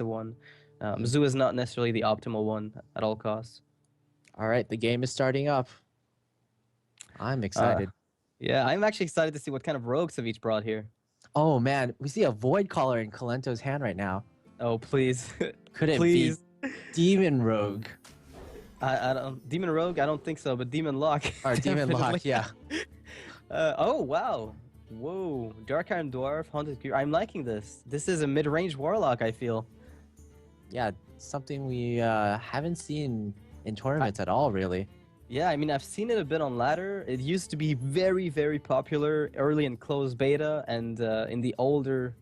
one. Zoo is not necessarily the optimal one at all costs. All right, the game is starting up. I'm Uh, excited. yeah, I'm actually excited to see what kind of rogues Savjz brought here. Oh man, we see a void collar in Kolento's hand right now. Oh, please. Could it be Please. Demon Rogue I don't... Demon Rogue? I don't think so, but Demon Lock, or Demon definitely. Lock? Yeah, Oh, wow. Whoa. Dark Iron Dwarf, Haunted Creature. I'm liking this. This is a mid-range Warlock, I feel. yeah, something we haven't seen in tournaments at all, really. Yeah, I mean, I've seen it a bit on ladder. It used to be very, very popular early in closed beta and in the older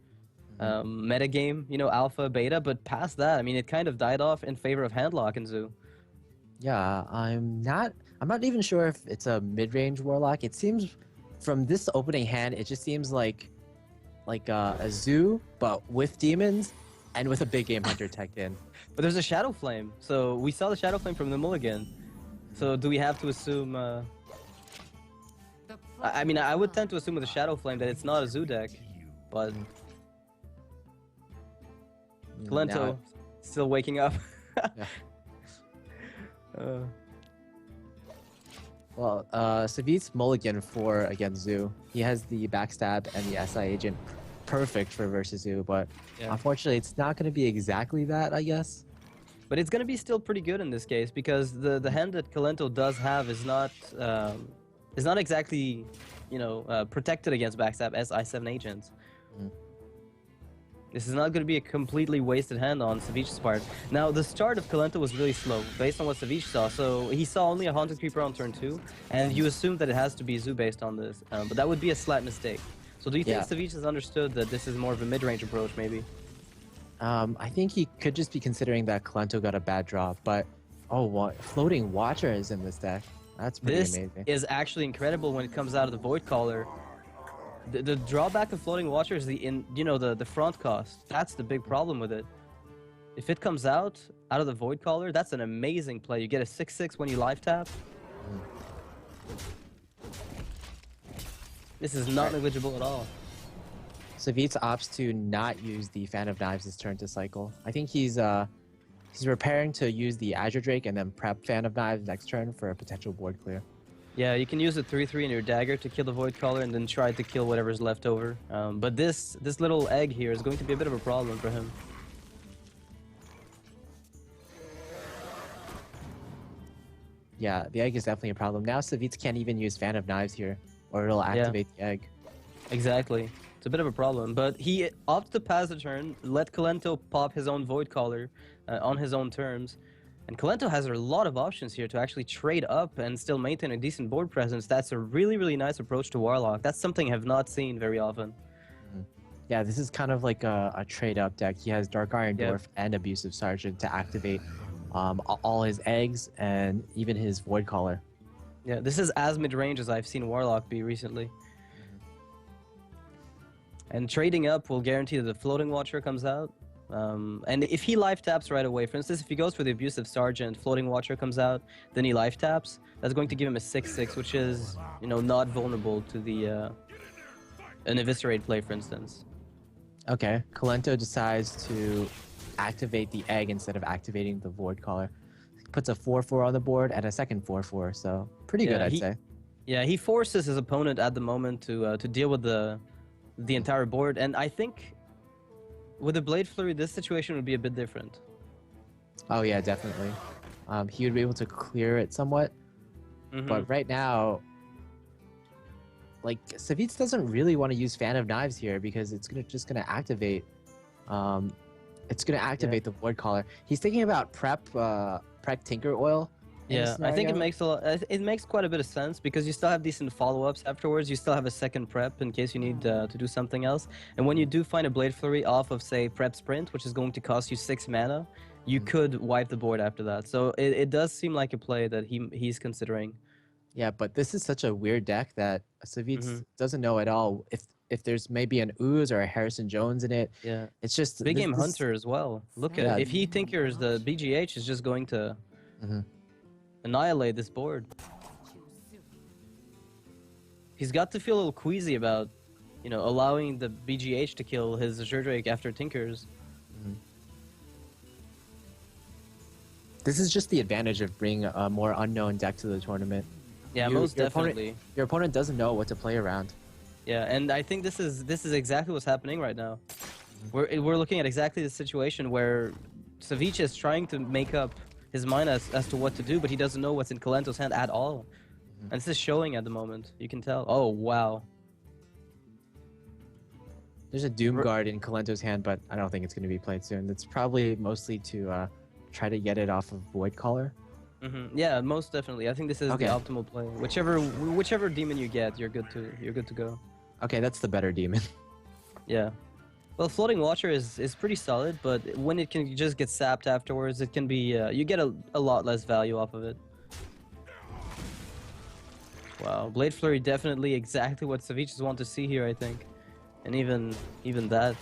meta game, alpha, beta. But past that, I mean, it kind of died off in favor of handlock and zoo. Yeah, I'm not even sure if it's a mid-range Warlock. It seems from this opening hand, it just seems like a zoo, but with demons and with a big game hunter teched in. But there's a Shadow Flame. So we saw the Shadow Flame from the mulligan. So do we have to assume... I mean, I would tend to assume with a Shadow Flame that it's not a zoo deck. But... Kolento still waking up. Yeah. Well, Savjz mulligan for against Zoo. He has the backstab and the SI agent perfect for versus Zoo, but unfortunately it's not going to be exactly that, I guess. But it's going to be still pretty good in this case because the hand that Kolento does have is not exactly, protected against backstab as I7 agents. This is not going to be a completely wasted hand on Savjz's part. Now, the start of Kolento was really slow, based on what Savjz saw. So he saw only a Haunted Creeper on turn 2, and you assume that it has to be Zoo based on this. But that would be a slight mistake. So do you think Savjz has understood that this is more of a mid-range approach, maybe? I think he could just be considering that Kolento got a bad draw, but Floating Watcher is in this deck. That's pretty amazing. This is actually incredible when it comes out of the Void Caller. The drawback of Floating Watcher is the front cost. That's the big problem with it. If it comes out of the Void Caller, that's an amazing play. You get a 6/6 when you live tap. This is not negligible at all. Savjz opts to not use the Fan of Knives this turn to cycle. I think he's preparing to use the Azure Drake and then prep Fan of Knives next turn for a potential board clear. Yeah, you can use a 3/3 in your dagger to kill the Void Caller and then try to kill whatever's left over. But this little egg here is going to be a bit of a problem for him. Yeah, the egg is definitely a problem. Now Savjz can't even use Fan of Knives here, or it'll activate the egg. Exactly. It's a bit of a problem, but he opts to pass the turn, let Kolento pop his own Void Caller on his own terms. And Kolento has a lot of options here to actually trade up and still maintain a decent board presence. That's a really, really nice approach to Warlock. That's something I have not seen very often. Yeah, this is kind of like a trade-up deck. He has Dark Iron Dwarf and Abusive Sergeant to activate all his eggs and even his Void Caller. Yeah, this is as mid-range as I've seen Warlock be recently. And trading up will guarantee that the Floating Watcher comes out. And if he life taps right away, for instance, if he goes for the Abusive Sergeant, Floating Watcher comes out, then he life taps, that's going to give him a 6/6, which is, not vulnerable to the an Eviscerate play, for instance. Okay, Kolento decides to activate the egg instead of activating the Void Caller. He puts a 4/4 on the board and a second 4/4, so pretty good, I'd say. Yeah, he forces his opponent at the moment to deal with the entire board, and I think with a Blade Flurry, this situation would be a bit different. Oh yeah, definitely. He would be able to clear it somewhat, but right now, like Savjz doesn't really want to use Fan of Knives here because it's just gonna activate. It's gonna activate the Void Caller. He's thinking about prep Tinker Oil. Yeah, I think it makes it makes quite a bit of sense because you still have decent follow-ups afterwards. You still have a second prep in case you need to do something else. And when you do find a Blade Flurry off of, say, Prep Sprint, which is going to cost you 6 mana, you could wipe the board after that. So it does seem like a play that he's considering. Yeah, but this is such a weird deck that Savjz doesn't know at all if there's maybe an Ooze or a Harrison Jones in it. Yeah, it's just big game hunter as well. Look at it. If he tinkers, the BGH is just going to annihilate this board. He's got to feel a little queasy about, allowing the BGH to kill his Azure Drake after tinkers. This is just the advantage of bringing a more unknown deck to the tournament. Yeah, You- most your opponent- definitely. Your opponent doesn't know what to play around. Yeah, and I think this is exactly what's happening right now. We're looking at exactly the situation where Savjz is trying to make up his mind as to what to do, but he doesn't know what's in Kolento's hand at all. And this is showing at the moment. You can tell. Oh wow. There's a Doom Guard in Kolento's hand, but I don't think it's going to be played soon. It's probably mostly to try to get it off of Void Caller. Yeah, most definitely. I think this is Okay. the optimal play. Whichever demon you get, you're good to go. Okay, that's the better demon. Yeah. Well, Floating Watcher is pretty solid, but when it can just get sapped afterwards, it can be you get a lot less value off of it. Wow, Blade Flurry definitely exactly what Savjz want to see here, I think, and even that.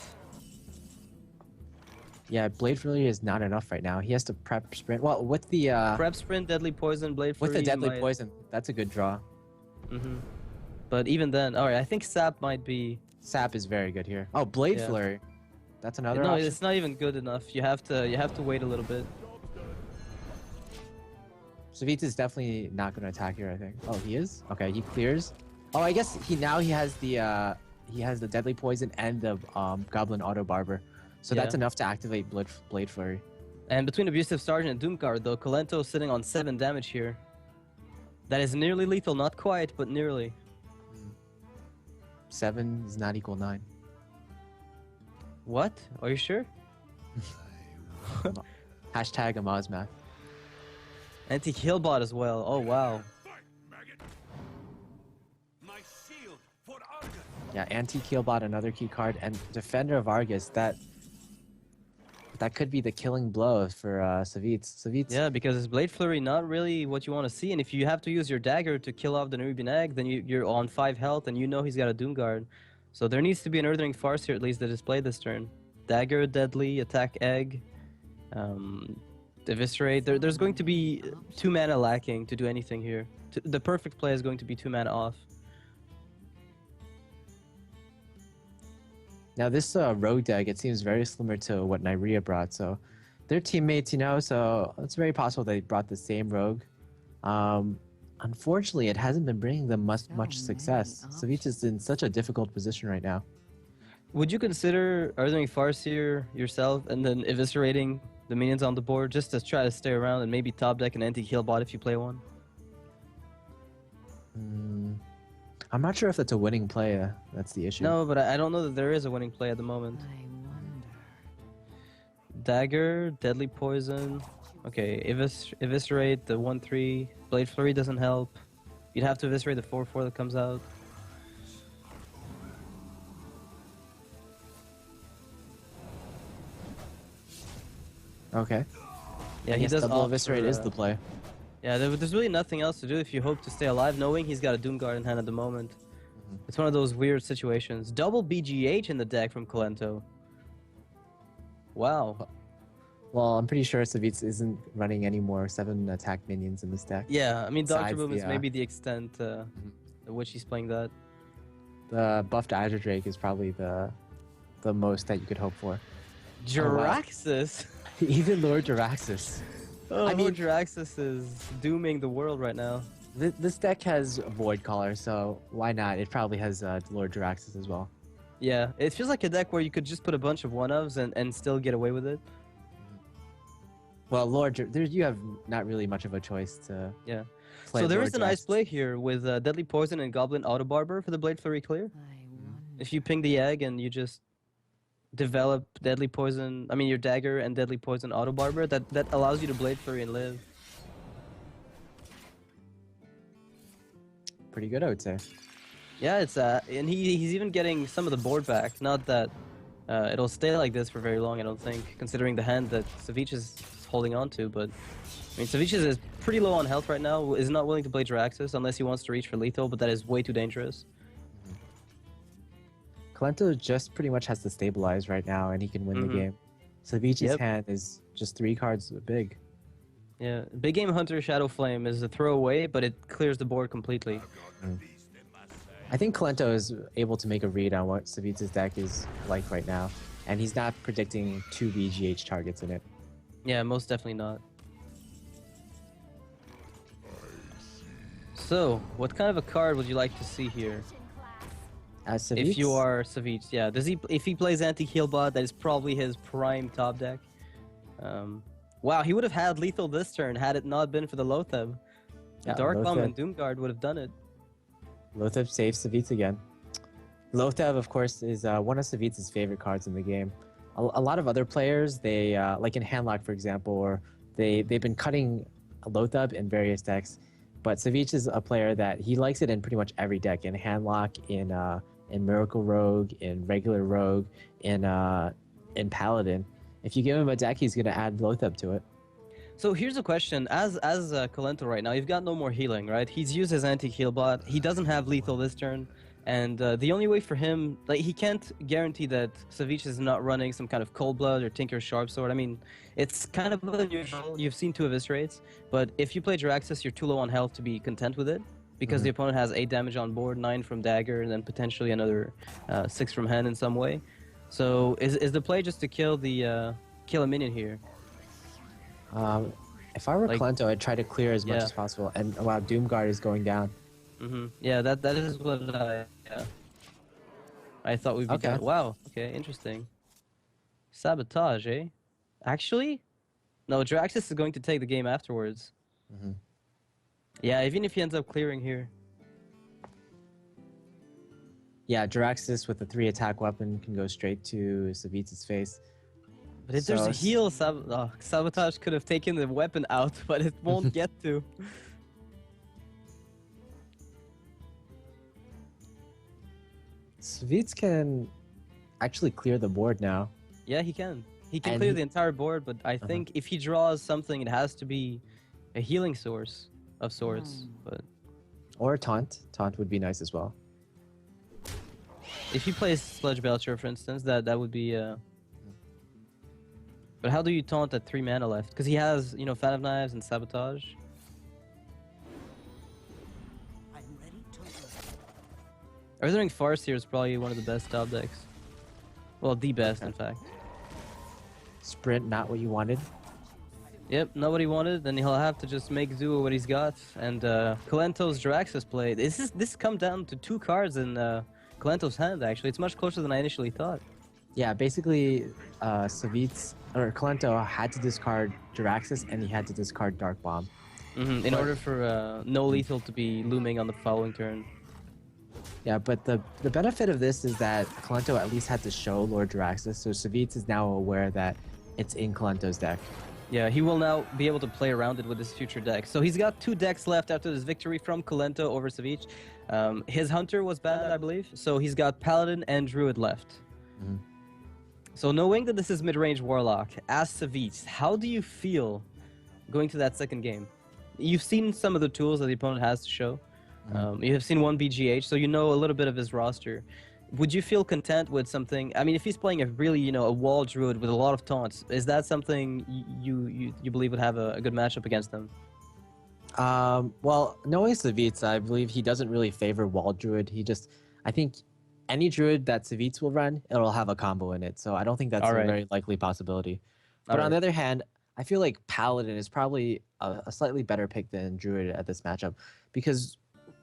Yeah, Blade Flurry is not enough right now. He has to prep sprint. Well, with the Prep Sprint, Deadly Poison, Blade Flurry. with the Deadly might- Poison, that's a good draw. But even then, all right, I think Sap might be. Sap is very good here. Oh, Blade Yeah. Flurry. That's another No, option. it's not even good enough. You have to wait a little bit. Savjz is definitely not going to attack here, I think. Oh, he is? Okay, he clears. Oh, I guess he has the Deadly Poison and the Goblin Auto Barber. So that's Yeah. enough to activate Blade Flurry. And between Abusive Sergeant and Doom Guard, though, Kolento sitting on 7 damage here. That is nearly lethal, not quite, but nearly. 7 is not equal 9. What? Are you sure? Hashtag Amazmath. Anti-kill bot as well. Oh wow. Yeah, Anti-Keelbot, another key card, and Defender of Argus. That could be the killing blow for Savjz. Savjz. Yeah, because his Blade Flurry not really what you want to see, and if you have to use your dagger to kill off the Nubian Egg, then you're on 5 health, and you know he's got a Doom Guard. So there needs to be an Earthring Farce here at least that is played this turn. Dagger, Deadly, Attack Egg, Eviscerate. There's going to be 2 mana lacking to do anything here. The perfect play is going to be 2 mana off. Now this rogue deck, it seems very similar to what Nyria brought. So they're teammates, you know. So it's very possible they brought the same rogue. Unfortunately, it hasn't been bringing them much success. Savjz is in such a difficult position right now. Would you consider Earthring Farce here yourself and then eviscerating the minions on the board just to try to stay around and maybe top deck an anti-heal bot if you play one? I'm not sure if that's a winning play. That's the issue. No, but I don't know that there is a winning play at the moment. Dagger, Deadly Poison. Okay, eviscerate the 1/3. Blade Flurry doesn't help. You'd have to eviscerate the 4/4 that comes out. Okay. Yeah, I he guess does double opt eviscerate for, is the play. Yeah, there's really nothing else to do if you hope to stay alive, knowing he's got a Doom Guard in hand at the moment. It's one of those weird situations. Double BGH in the deck from Kolento. Wow. Well, I'm pretty sure Savjz isn't running any more 7 attack minions in this deck. Yeah, I mean, Doctor Besides Boom is the, maybe the extent at which he's playing that. The buffed Azure Drake is probably the most that you could hope for. Jiraxis? Even Lord Jiraxis. Oh, I mean- Jiraxis is dooming the world right now. This deck has Void Caller, so why not? It probably has Lord Jiraxis as well. Yeah, it feels like a deck where you could just put a bunch of 1-ofs and still get away with it. Well, you have not really much of a choice to Yeah. play So there Lord is a nice Jiraxis. play here with Deadly Poison and Goblin Auto Barber for the Blade Flurry clear. If you ping the egg and you just develop Deadly Poison, I mean your Dagger and Deadly Poison Auto Barber, that allows you to Blade Flurry and live. Pretty good, I would say. Yeah, it's and he's even getting some of the board back. Not that it'll stay like this for very long, I don't think, considering the hand that Savjz is holding on to. But I mean, Savjz is pretty low on health right now. Is not willing to play Jiraxis unless he wants to reach for lethal, but that is way too dangerous. Kolento just pretty much has to stabilize right now, and he can win the game. Savjz's Yep. hand is just 3 cards big. Yeah, Big Game Hunter Shadow Flame is a throwaway, but it clears the board completely. I think Kolento is able to make a read on what Savjz's deck is like right now, and he's not predicting 2 BGH targets in it. Yeah, most definitely not. So, what kind of a card would you like to see here? As If you Savjz? are Savjz, yeah. Does he? If he plays anti-heal bot, that is probably his prime top deck. Um, wow, he would have had lethal this turn had it not been for the Lotheb. Yeah, Dark Bomb and Lotheb. Doomguard would have done it. Lotheb saves Savjz again. Lotheb, of course, is one of Savjz's favorite cards in the game. A lot of other players, they like in Handlock, for example, or they've been cutting Lotheb in various decks. But Savjz is a player that he likes it in pretty much every deck. In Handlock, in Miracle Rogue, in regular Rogue, in Paladin. If you give him a deck, he's gonna add Lotheb to it. So here's a question: as Kolento right now, you've got no more healing, right? He's used his anti-heal bot. He doesn't have lethal this turn, and the only way for him, like, he can't guarantee that Savjz is not running some kind of Cold Blood or Tinker's Sharpsword. I mean, it's kind of unusual. You've seen 2 eviscerates, but if you play Jiraxxus, you're too low on health to be content with it, because the opponent has 8 damage on board, 9 from Dagger, and then potentially another 6 from hand in some way. So is the play just to kill a minion here? If I were Like- Kolento, I'd try to clear as much Yeah. as possible. And wow, Doomguard is going down. Yeah, that is what I thought we'd be Okay. doing. Wow. Okay, interesting. Sabotage, eh? Actually, no. Jiraxxus is going to take the game afterwards. Mhm. Yeah, even if he ends up clearing here. Yeah, Jiraxxus with the 3 attack weapon can go straight to Savjz's face. But if there's a So- heal, Sabotage could have taken the weapon out, but it won't get to. Savjz can actually clear the board now. Yeah, he can. He can And clear he- the entire board, but I think if he draws something, it has to be a healing source of sorts. But Or Taunt. Taunt would be nice as well. if he plays Sludge Belcher, for instance, that would be. But how do you taunt at 3 mana left? Because he has, Fan of Knives and Sabotage. Arthering Farce here is probably one of the best top decks. Well, the best, in fact. Sprint, not what you wanted. Yep, nobody wanted, then he'll have to just make do with what he's got. And Kolento's Jiraxxus play. This come down to 2 cards in Kolento's hand, actually. It's much closer than I initially thought. Yeah, basically, Savjz or Kolento had to discard Jiraxxus and he had to discard Dark Bomb. In order for no lethal to be looming on the following turn. Yeah, but the benefit of this is that Kolento at least had to show Lord Jiraxxus, so Savjz is now aware that it's in Kolento's deck. Yeah, he will now be able to play around it with his future deck. So he's got 2 decks left after this victory from Kolento over Savjz. His Hunter was bad, I believe, so he's got Paladin and Druid left. Mhm. So knowing that this is mid-range Warlock, as Savjz, how do you feel going to that second game? You've seen some of the tools that the opponent has to show. You have seen 1 BGH, so you know a little bit of his roster. Would you feel content with something? I mean, if he's playing a really, a wall druid with a lot of taunts, is that something you believe would have a good matchup against him? Well, knowing Savjz, I believe he doesn't really favor wall druid. I think any druid that Savjz will run, it'll have a combo in it. So I don't think that's Alright. a very likely possibility. But Alright. on the other hand, I feel like Paladin is probably a slightly better pick than druid at this matchup, because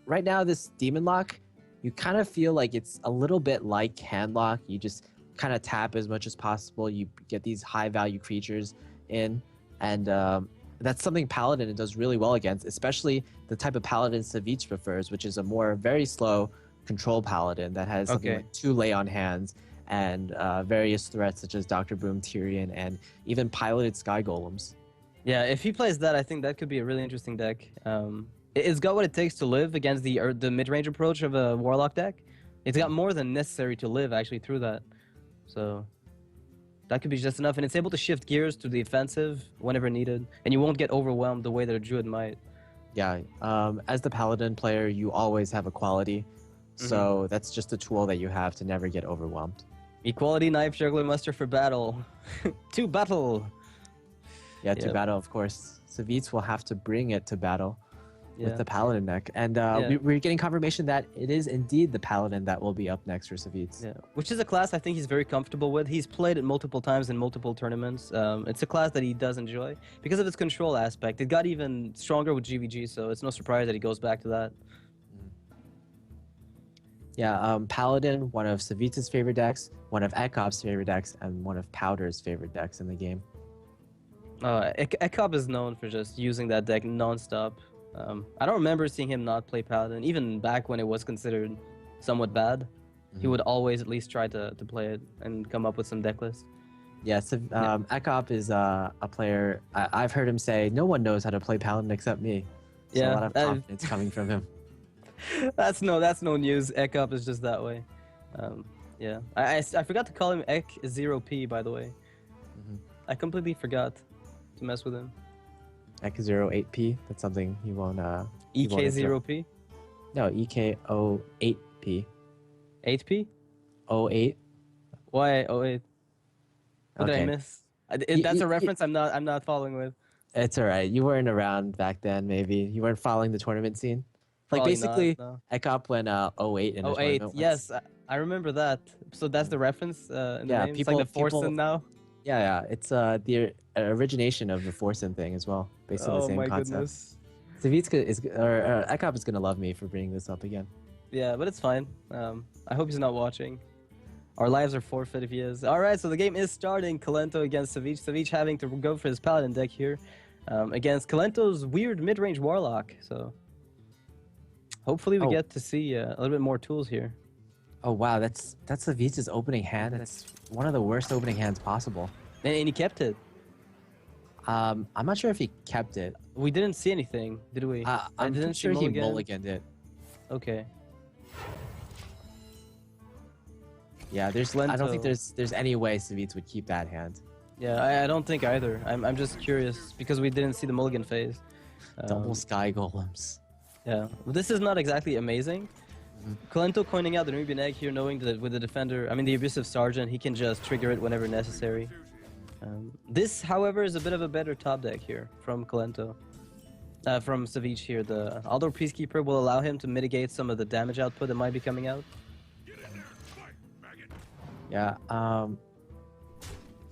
right now this Demon Lock, you kind of feel like it's a little bit like Handlock. You just kind of tap as much as possible. You get these high value creatures in, and that's something Paladin does really well against, especially the type of Paladin Savjz prefers, which is a more very slow control Paladin that has something Okay. like 2 lay on hands and various threats such as Dr. Boom, Tyrion, and even piloted Sky Golems. Yeah, if he plays that, I think that could be a really interesting deck. It's got what it takes to live against the mid-range approach of a Warlock deck. It's got more than necessary to live, actually, through that. So that could be just enough, and it's able to shift gears to the offensive whenever needed, and you won't get overwhelmed the way that a Druid might. Yeah, as the Paladin player, you always have equality. So that's just a tool that you have to never get overwhelmed. Equality Knife Juggler Muster for battle. To battle! Yeah, to Yep. battle, of course. Savjz will have to bring it to battle. with Yeah. the Paladin deck. And Yeah. we're getting confirmation that it is indeed the Paladin that will be up next for Savjz. Yeah, which is a class I think he's very comfortable with. He's played it multiple times in multiple tournaments. It's a class that he does enjoy because of its control aspect. It got even stronger with GVG, so it's no surprise that he goes back to that. Yeah, Paladin, one of Savjz's favorite decks, one of Ekop's favorite decks, and one of Powder's favorite decks in the game. Ekop is known for just using that deck non-stop. I don't remember seeing him not play Paladin, even back when it was considered somewhat bad. He would always at least try to play it and come up with some deck list. Yeah, so, Ekop is a player, I've heard him say, no one knows how to play Paladin except me. So Yeah, a lot of confidence coming from him. That's no news. Ekop is just that way. Yeah, I forgot to call him Ek0P, by the way. I completely forgot to mess with him. Ek08P, that's something he won't... EK0P? No, EK08P. 8P? 08. Why 08? What did I Okay. miss? That's a reference I'm not following with. It's alright, you weren't around back then, maybe. You weren't following the tournament scene. Like, Probably basically, not, Ekop went 08 in a 08, tournament. yes, I remember that. So that's the reference in the Yeah, name? It's like the Forsen now? Yeah, it's the origination of the Forsen thing as well, based on the Oh same my concept. goodness. Savjz Ekop is gonna love me for bringing this up again. Yeah, but it's fine. I hope he's not watching. Our lives are forfeit if he is. Alright, so the game is starting. Kolento against Savjz. Savjz having to go for his Paladin deck here against Kolento's weird mid-range Warlock. So hopefully we get to see a little bit more tools here. Oh wow, that's Savjz's opening hand. That's one of the worst opening hands possible. And he kept it. I'm not sure if he kept it. We didn't see anything, did we? I'm didn't pretty sure see he mulliganed it. Okay. Yeah, I don't think Kolento. there's any way Savjz would keep that hand. Yeah, I don't think either. I'm just curious because we didn't see the mulligan phase. Double sky golems. Yeah, well, this is not exactly amazing. Kolento coining out the Nubian egg here, knowing that with the defender, I mean the abusive sergeant, he can just trigger it whenever necessary. This, however, is a bit of a better top deck here from Kolento. From Savjz here, the Aldor Peacekeeper will allow him to mitigate some of the damage output that might be coming out. Yeah, I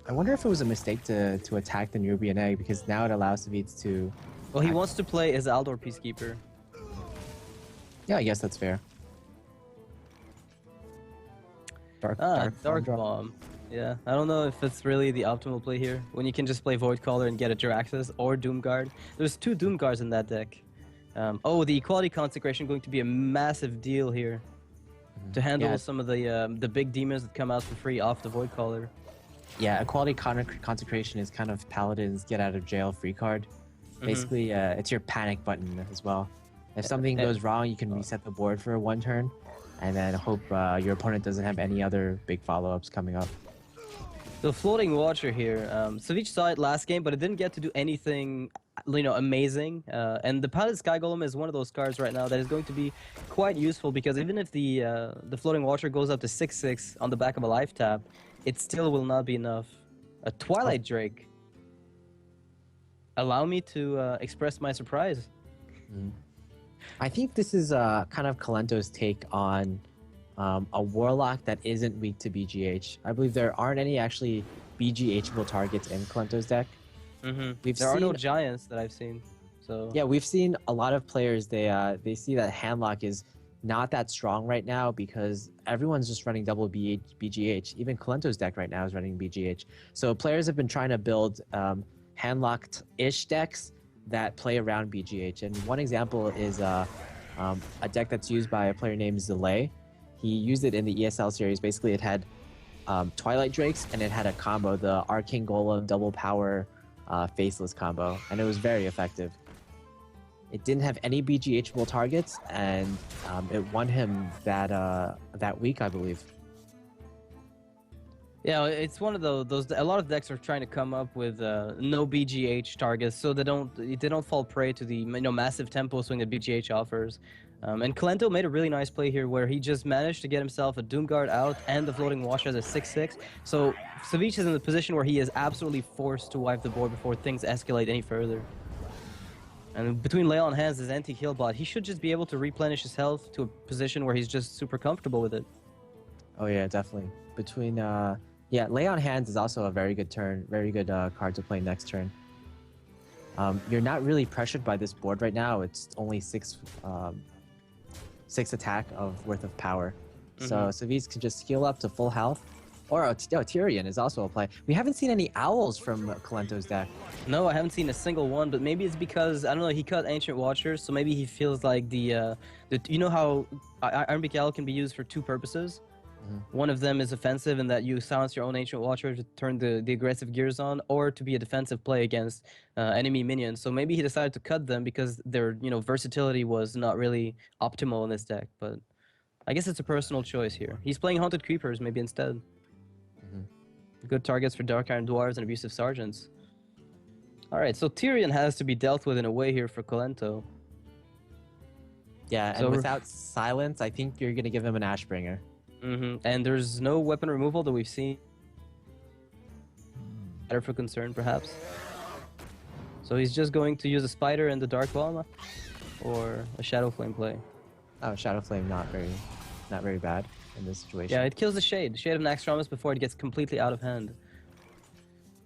wonder if it was a mistake to attack the Nubian egg, because now it allows Savjz to... Well, he wants to play as Aldor Peacekeeper. Yeah, I guess that's fair. Dark Bomb. Yeah, I don't know if it's really the optimal play here, when you can just play Void Caller and get a Jiraxxus or Doomguard. There's 2 Doomguards in that deck. Oh, the Equality Consecration going to be a massive deal here to handle some of the big demons that come out for free off the Void Caller. Yeah, Equality Consecration is kind of Paladin's get out of jail free card. Basically, it's your panic button as well. If something goes wrong, you can reset the board for 1 turn, and then hope your opponent doesn't have any other big follow-ups coming up. The Floating Watcher here, Savjz saw it last game, but it didn't get to do anything, amazing. And the Paladin Sky Golem is one of those cards right now that is going to be quite useful, because even if the Floating Watcher goes up to 6/6 on the back of a life tap, it still will not be enough. A Twilight Drake. Allow me to express my surprise. I think this is kind of Kolento's take on a Warlock that isn't weak to BGH. I believe there aren't any actually BGHable targets in Kolento's deck. There are no giants that I've seen. So yeah, we've seen a lot of players, they see that Handlock is not that strong right now because everyone's just running double BGH. Even Kolento's deck right now is running BGH. So players have been trying to build handlocked-ish decks that play around BGH. And one example is a deck that's used by a player named Zelay. He used it in the ESL series. Basically, it had Twilight Drakes, and it had a combo, the Arcane Golem double power Faceless combo, and it was very effective. It didn't have any BGHable targets, and it won him that week, I believe. Yeah, it's one of those. A lot of decks are trying to come up with no BGH targets, so they don't fall prey to the massive tempo swing that BGH offers. And Kolento made a really nice play here, where he just managed to get himself a Doomguard out and the Floating Watcher as a 6/6. So Savjz is in the position where he is absolutely forced to wipe the board before things escalate any further. And between Lay on Hands, his anti-heal bot, he should just be able to replenish his health to a position where he's just super comfortable with it. Oh yeah, definitely. Between yeah, Lay on Hands is also a very good turn, very good card to play next turn. You're not really pressured by this board right now. It's only six attack worth of power. So Savjz can just heal up to full health. Or Tyrion is also a play. We haven't seen any owls from Kolento's deck. No, I haven't seen a single one, but maybe it's because, I don't know, he cut Ancient Watchers, so maybe he feels like the you know how Iron Beak Owl can be used for two purposes? One of them is offensive in that you silence your own Ancient Watcher to turn the aggressive gears on, or to be a defensive play against enemy minions. So maybe he decided to cut them because their versatility was not really optimal in this deck, but I guess it's a personal choice here. He's playing Haunted Creepers maybe instead. Good targets for Dark Iron Dwarves and Abusive Sergeants. Alright, so Tyrion has to be dealt with in a way here for Kolento. Yeah, So and without silence, I think you're going to give him an Ashbringer. And there's no weapon removal that we've seen. Matter for concern, perhaps. So he's just going to use a Spider and the Dark Bomb, or a Shadow Flame play. Oh, Shadow Flame not very bad in this situation. Yeah, it kills the Shade of Naxxramas before it gets completely out of hand.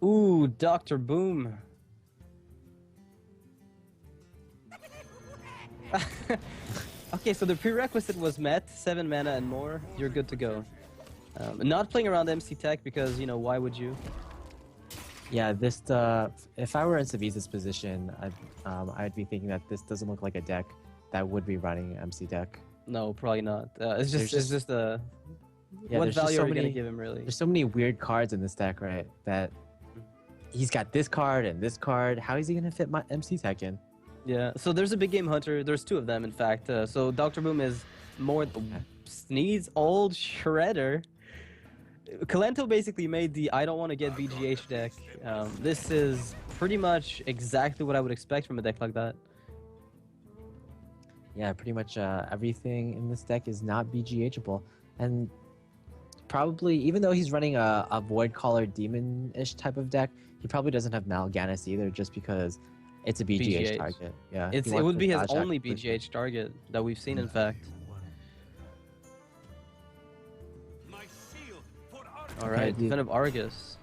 Ooh, Dr. Boom. Okay, so the prerequisite was met, 7 mana and more, you're good to go. Not playing around MC Tech because, why would you? Yeah, this if I were in Savjz's position, I'd be thinking that this doesn't look like a deck that would be running MC Tech. No, probably not. It's just what value are we gonna give him, really? There's so many weird cards in this deck, right? That he's got this card and this card. How is he gonna fit my MC Tech in? Yeah, so there's a big game hunter. There's 2 of them, in fact. So Dr. Boom is more Sneed's old shredder. Kolento basically made the I don't want to get BGH deck. This is pretty much exactly what I would expect from a deck like that. Yeah, pretty much everything in this deck is not BGHable. And probably, even though he's running a Void Caller Demon-ish type of deck, he probably doesn't have Mal'Ganis either, just because it's a BGH target. Yeah, it would be his only BGH target that we've seen, in fact. Alright, Defend of Argus.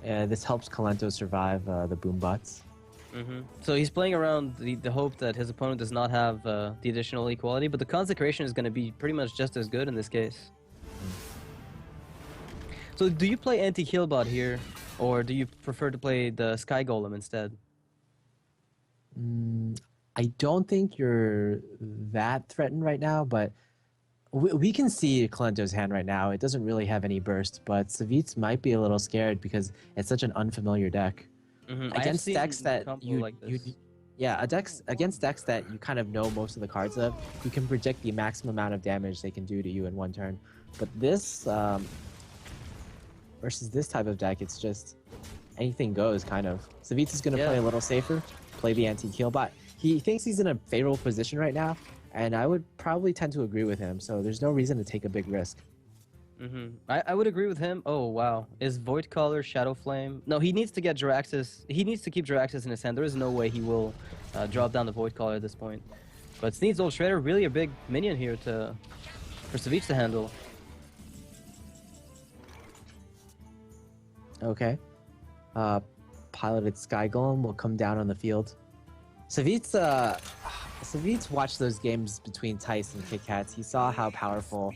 Yeah, this helps Kolento survive the boom bots. So he's playing around the hope that his opponent does not have the additional equality, but the Consecration is going to be pretty much just as good in this case. So do you play anti-heal bot here, or do you prefer to play the Sky Golem instead? I don't think you're that threatened right now, but we can see Kolento's hand right now. It doesn't really have any burst, but Savjz might be a little scared because it's such an unfamiliar deck. Against decks that against decks that you kind of know most of the cards of, you can project the maximum amount of damage they can do to you in one turn. But this versus this type of deck, it's just anything goes, kind of. Savjz is going to play a little safer, play the anti-heal bot. He thinks he's in a favorable position right now, and I would probably tend to agree with him, so there's no reason to take a big risk. I would agree with him. Oh, wow. Is Void Caller Shadow Flame? No, he needs to get Jiraxxus. He needs to keep Jiraxxus in his hand. There is no way he will drop down the Void Caller at this point. But Sneed's Old Shredder, really a big minion here for Savjz to handle. Okay. Piloted Sky Golem will come down on the field. Savjz watched those games between Tice and Kit Kats. He saw how powerful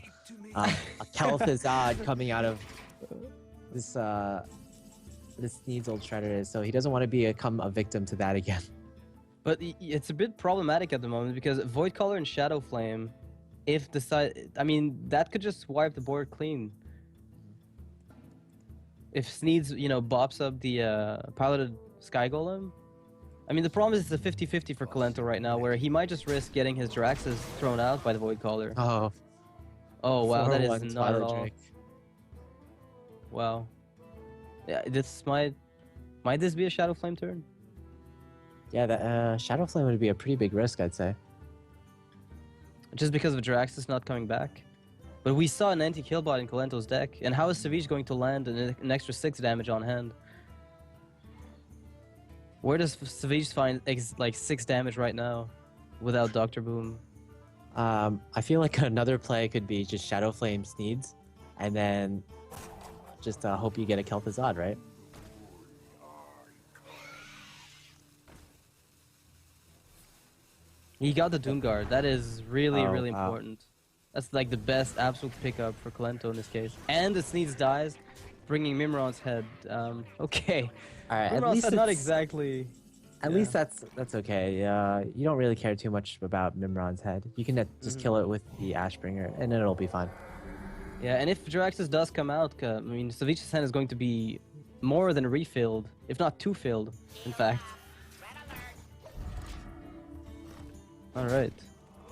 a Kel'Thuzad coming out of this Sneed's Old Shredder is, so he doesn't want to become a victim to that again. But it's a bit problematic at the moment because Void Caller and Shadow Flame, that could just wipe the board clean. If Sneed's, bops up the piloted Sky Golem. I mean, the problem is it's a 50-50 for Kolento right now, where he might just risk getting his Jiraxxus thrown out by the Void Caller. Oh, wow, that is not at all. Drake. Wow. Yeah, this might this be a Shadow Flame turn? Yeah, that Shadow Flame would be a pretty big risk, I'd say. Just because of Jiraxxus not coming back? But we saw an anti-kill bot in Kolento's deck, and how is Savjz going to land an extra 6 damage on hand? Where does Savjz find like 6 damage right now without Doctor Boom? I feel like another play could be just Shadow Flame Sneeds, and then just hope you get a Kel'Thuzad, right? He got the Doomguard. That is really, Oh, really wow. important. That's like the best absolute pickup for Kolento in this case. And the Sneeds dies, bringing Mimron's head. Okay. All right, Mimron's head not exactly... at yeah. least that's okay. You don't really care too much about Mimron's head. You can just kill it with the Ashbringer, and it'll be fine. Yeah, and if Jiraxis does come out, I mean, Savjz's hand is going to be more than refilled, if not two-filled, in fact. Alright.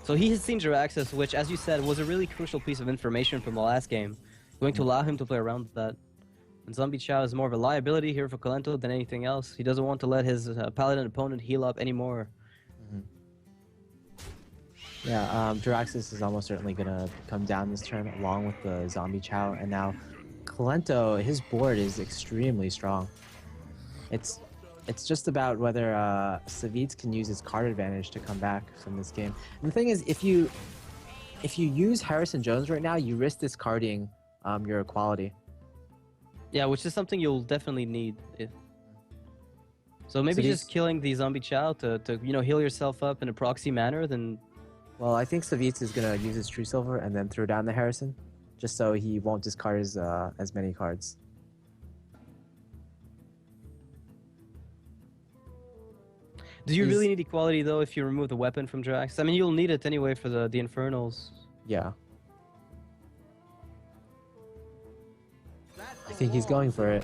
So he has seen Jiraxis, which, as you said, was a really crucial piece of information from the last game. Going to allow him to play around with that. And Zombie Chow is more of a liability here for Kolento than anything else. He doesn't want to let his Paladin opponent heal up anymore. Yeah, Jiraxis is almost certainly gonna come down this turn along with the Zombie Chow, and now Kolento, his board is extremely strong. It's just about whether Savjz can use his card advantage to come back from this game. And the thing is, if you use Harrison Jones right now, you risk discarding your equality. Yeah, which is something you'll definitely need. So maybe just killing the Zombie Chow to heal yourself up in a proxy manner, then... Well, I think Savjz is gonna use his True Silver and then throw down the Harrison, just so he won't discard his, as many cards. Do you really need equality though if you remove the weapon from Jiraxis? I mean, you'll need it anyway for the Infernals. Yeah. I think he's going for it.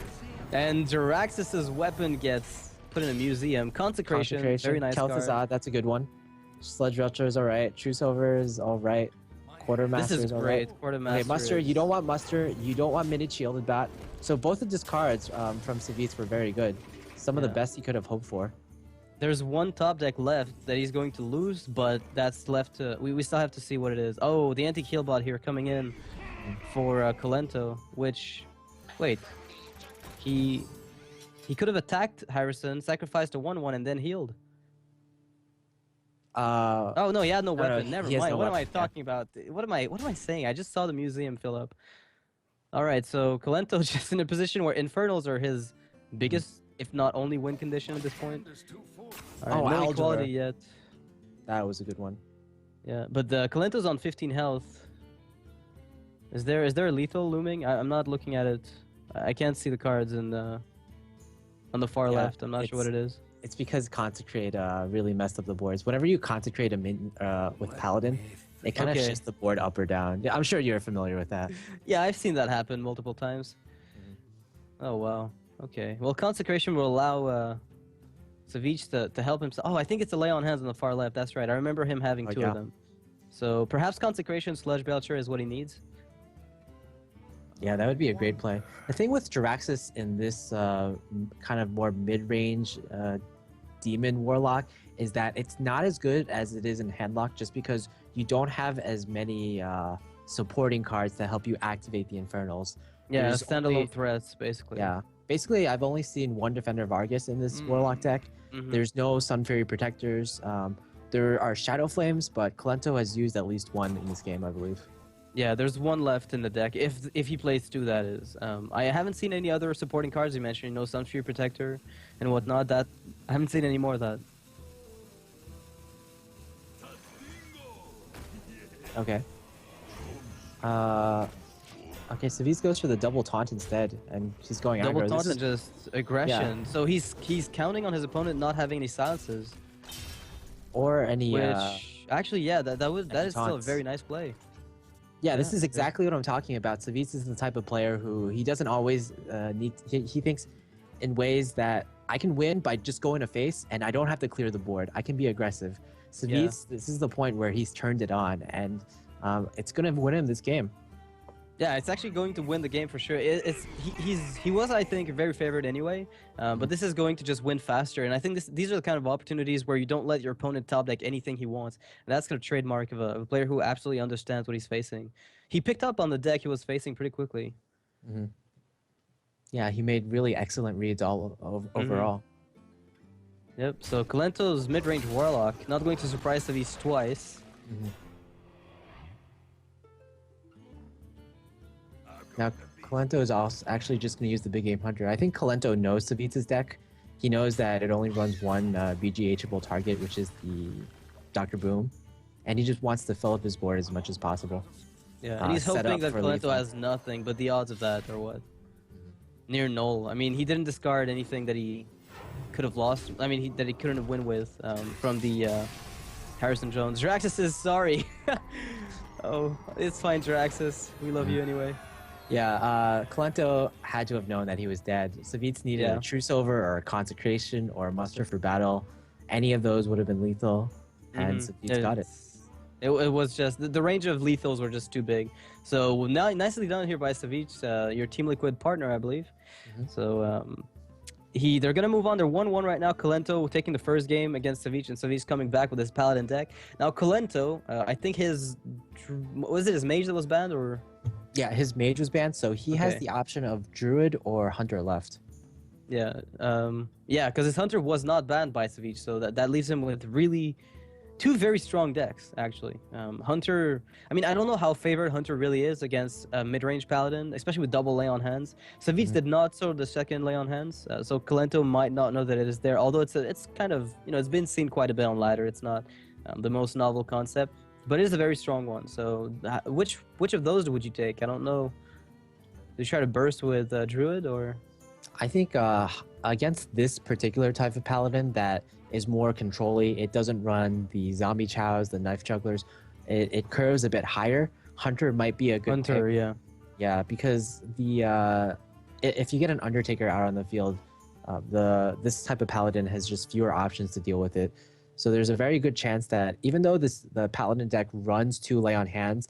And Jiraxis' weapon gets put in a museum. Consecration, very nice Kel'Thuzad, card. that's a good one. Sludge Retro is alright. True Silver is alright. Quartermaster This is alright. great. Quartermaster. Okay, Muster, you don't want Muster. You don't want Minute Shielded Bat. So both of the discards from Savjz were very good. Some of the best he could have hoped for. There's one top deck left that he's going to lose, but that's left to... We still have to see what it is. Oh, the anti-kill bot here coming in for Kolento, which... Wait. He could have attacked Harrison, sacrificed a 1/1, and then healed. Oh no, he had no weapon. Never mind. What am I talking about? What am I saying? I just saw the museum fill up. All right, so Kolento's just in a position where Infernals are his biggest, if not only, win condition at this point. All right, no equality yet. That was a good one. Yeah, but Kolento's on 15 health. Is there a lethal looming? I'm not looking at it. I can't see the cards on the far left. I'm not sure what it is. It's because Consecrate really messed up the boards. Whenever you Consecrate a min with Paladin, it kind of shifts the board up or down. Yeah, I'm sure you're familiar with that. Yeah, I've seen that happen multiple times. Oh, wow. Okay. Well, Consecration will allow Savjz to help himself. Oh, I think it's a Lay on Hands on the far left. That's right. I remember him having two of them. So perhaps Consecration Sludge Belcher is what he needs. Yeah, that would be a great play. The thing with Jiraxis in this kind of more mid-range Demon Warlock is that it's not as good as it is in Handlock just because you don't have as many supporting cards that help you activate the Infernals. Yeah, standalone threats, basically. Yeah. Basically, I've only seen one Defender of Argus in this Warlock deck. There's no Sun Fury Protectors. There are Shadow Flames, but Kolento has used at least one in this game, I believe. Yeah, there's one left in the deck, if he plays two, that is. I haven't seen any other supporting cards you mentioned, Sun Fury Protector and whatnot. I haven't seen any more of that. Okay. Okay, Savjz goes for the double taunt instead, and he's going double aggro. Double taunt and just aggression. Yeah. So he's counting on his opponent not having any silences. Or any... Which, actually, yeah, that is still a very nice play. Yeah, this is exactly what I'm talking about. Savjz is the type of player who he doesn't always need... He thinks in ways that I can win by just going to face, and I don't have to clear the board. I can be aggressive. Savjz, this is the point where he's turned it on, and it's going to win him this game. Yeah, it's actually going to win the game for sure. He was, I think, very favored anyway, but this is going to just win faster. And I think these are the kind of opportunities where you don't let your opponent top deck anything he wants. And that's kind of trademark of a player who absolutely understands what he's facing. He picked up on the deck he was facing pretty quickly. Yeah, he made really excellent reads overall. Yep. So Kolento's mid-range Warlock, not going to surprise Savjz twice. Now, Kolento is also actually just going to use the Big Game Hunter. I think Kolento knows Savjz's deck. He knows that it only runs one BGHable target, which is the Dr. Boom. And he just wants to fill up his board as much as possible. Yeah, and he's set hoping up that for Kolento lethal. has nothing, but the odds of that are what? Near null. I mean, he didn't discard anything that he could have lost. I mean, that he couldn't win with from the Harrison Jones. Draxus is sorry. Oh, it's fine, Draxus. We love you anyway. Yeah, Kolento had to have known that he was dead. Savjz needed Yeah. a Truce Over or a Consecration or a Muster for Battle. Any of those would have been lethal, and Savjz got it. It was just the range of lethals were just too big. So now nicely done here by Savjz, your Team Liquid partner, I believe. So they're gonna move on. They're 1-1 right now. Kolento taking the first game against Savjz, and Savjz coming back with his Paladin deck. Now Kolento, I think his was it his mage that was banned or? Yeah, his mage was banned, so he has Okay. the option of Druid or Hunter left. Yeah, yeah, because his Hunter was not banned by Savjz, so that leaves him with really two very strong decks, actually. Hunter, I mean, I don't know how favored Hunter really is against mid-range Paladin, especially with double lay on hands. Savjz did not sort the second lay on hands, so Kolento might not know that it is there, although it's kind of, it's been seen quite a bit on ladder. It's not the most novel concept, but it is a very strong one. So which of those would you take? I don't know. Do you try to burst with Druid or? I think against this particular type of Paladin that is more control-y, it doesn't run the zombie chows, the knife jugglers, it curves a bit higher. Hunter might be a good Hunter, pick. yeah. Yeah, because if you get an Undertaker out on the field, this type of Paladin has just fewer options to deal with it. So there's a very good chance that even though the Paladin deck runs 2 lay on hands,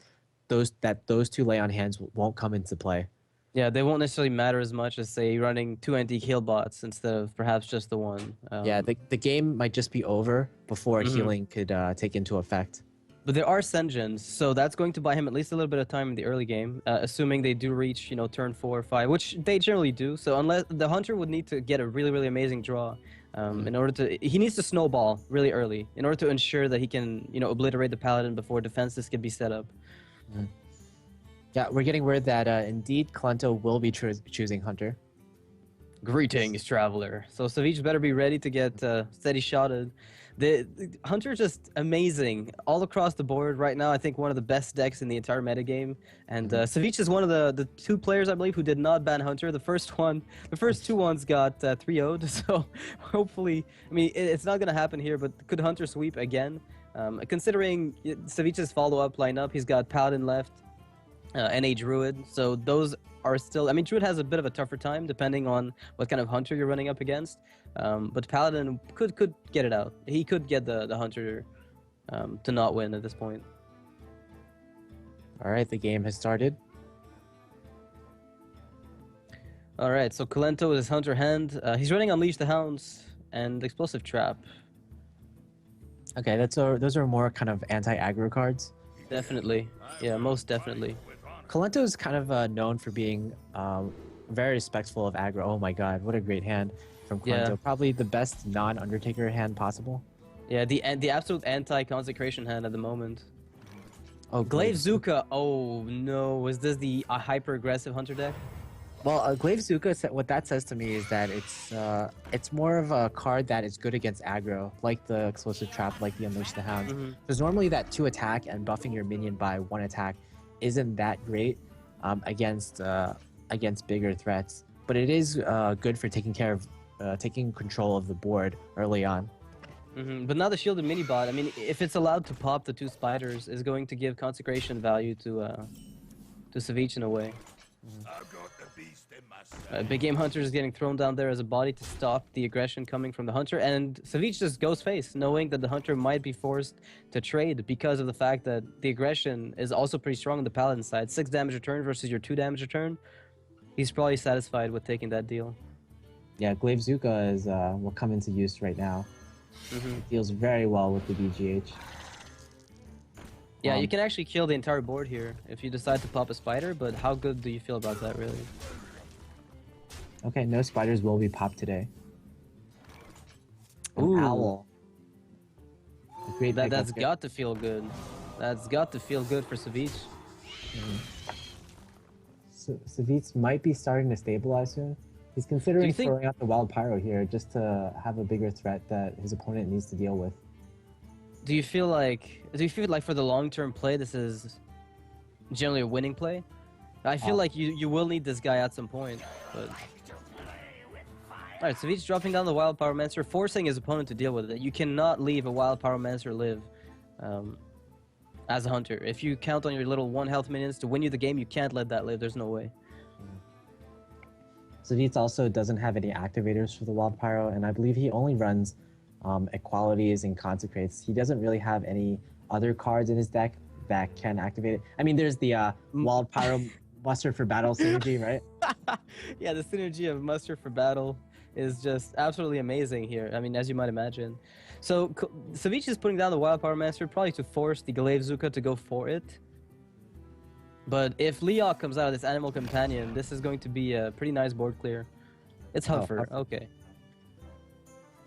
those 2 lay on hands won't come into play. Yeah, they won't necessarily matter as much as, say, running 2 anti-heal bots instead of perhaps just the one. Yeah, the game might just be over before healing could take into effect. But there are Sengens, so that's going to buy him at least a little bit of time in the early game, assuming they do reach, turn 4 or 5, which they generally do. So unless the Hunter would need to get a really, really amazing draw in order to... He needs to snowball really early in order to ensure that he can, obliterate the Paladin before defenses can be set up. Yeah, we're getting word that indeed Kolento will be choosing Hunter. Greetings, traveler. So Savjz better be ready to get steady shotted. The Hunter just amazing all across the board right now. I think one of the best decks in the entire metagame. And Savjz is one of the 2 players, I believe, who did not ban Hunter. The first 2 ones got 3-0'd. So hopefully, I mean, it's not going to happen here, but could Hunter sweep again? Considering Savjz's follow-up lineup, he's got Paladin left. And a Druid, so those are still... I mean, Druid has a bit of a tougher time depending on what kind of Hunter you're running up against, but Paladin could get it out. He could get the Hunter to not win at this point. All right, the game has started. All right, so Kolento with his Hunter hand. He's running Unleash the Hounds and Explosive Trap. Okay, those are more kind of anti-aggro cards. Definitely. Yeah, most definitely. Kolento is kind of known for being very respectful of aggro. Oh my god, what a great hand from Kolento. Yeah. Probably the best non-Undertaker hand possible. Yeah, the absolute anti-consecration hand at the moment. Oh, Glaive Zuka. Oh no, was this the hyper-aggressive Hunter deck? Well, Glaive Zuka, what that says to me is that it's more of a card that is good against aggro, like the Explosive Trap, like the Unleash the Hounds. Because normally that 2 attack and buffing your minion by 1 attack isn't that great against bigger threats, but it is good for taking control of the board early on. But now the shielded mini bot, I mean, if it's allowed to pop the 2 spiders, is going to give consecration value to Savjz in a way. Big Game Hunter is getting thrown down there as a body to stop the aggression coming from the Hunter, and Savjz just goes face, knowing that the Hunter might be forced to trade because of the fact that the aggression is also pretty strong on the Paladin side. 6 damage return versus your 2 damage return. He's probably satisfied with taking that deal. Yeah, Glaive Zuka will come into use right now. It deals very well with the BGH. Yeah, you can actually kill the entire board here if you decide to pop a spider, but how good do you feel about that, really? Okay, no spiders will be popped today. An Ooh. owl. Great That's pickup here. got to feel good. That's got to feel good for Savjz. Savjz might be starting to stabilize soon. He's considering think- throwing out the Wild Pyro here just to have a bigger threat that his opponent needs to deal with. Do you feel like for the long-term play this is generally a winning play? I feel like you will need this guy at some point, but alright, Savjz dropping down the Wild Pyromancer, forcing his opponent to deal with it. You cannot leave a Wild Pyromancer live as a hunter. If you count on your little 1 health minions to win you the game, you can't let that live. There's no way. Savjz also doesn't have any activators for the Wild Pyro, and I believe he only runs equalities and consecrates. He doesn't really have any other cards in his deck that can activate it. I mean, there's the Wild Pyro Muster for Battle synergy, right? Yeah, the synergy of Muster for Battle is just absolutely amazing here. I mean, as you might imagine. So Savjz is putting down the Wild Pyromancer probably to force the Glaive Zuka to go for it. But if Leok comes out of this Animal Companion, this is going to be a pretty nice board clear. It's Huffer. Okay.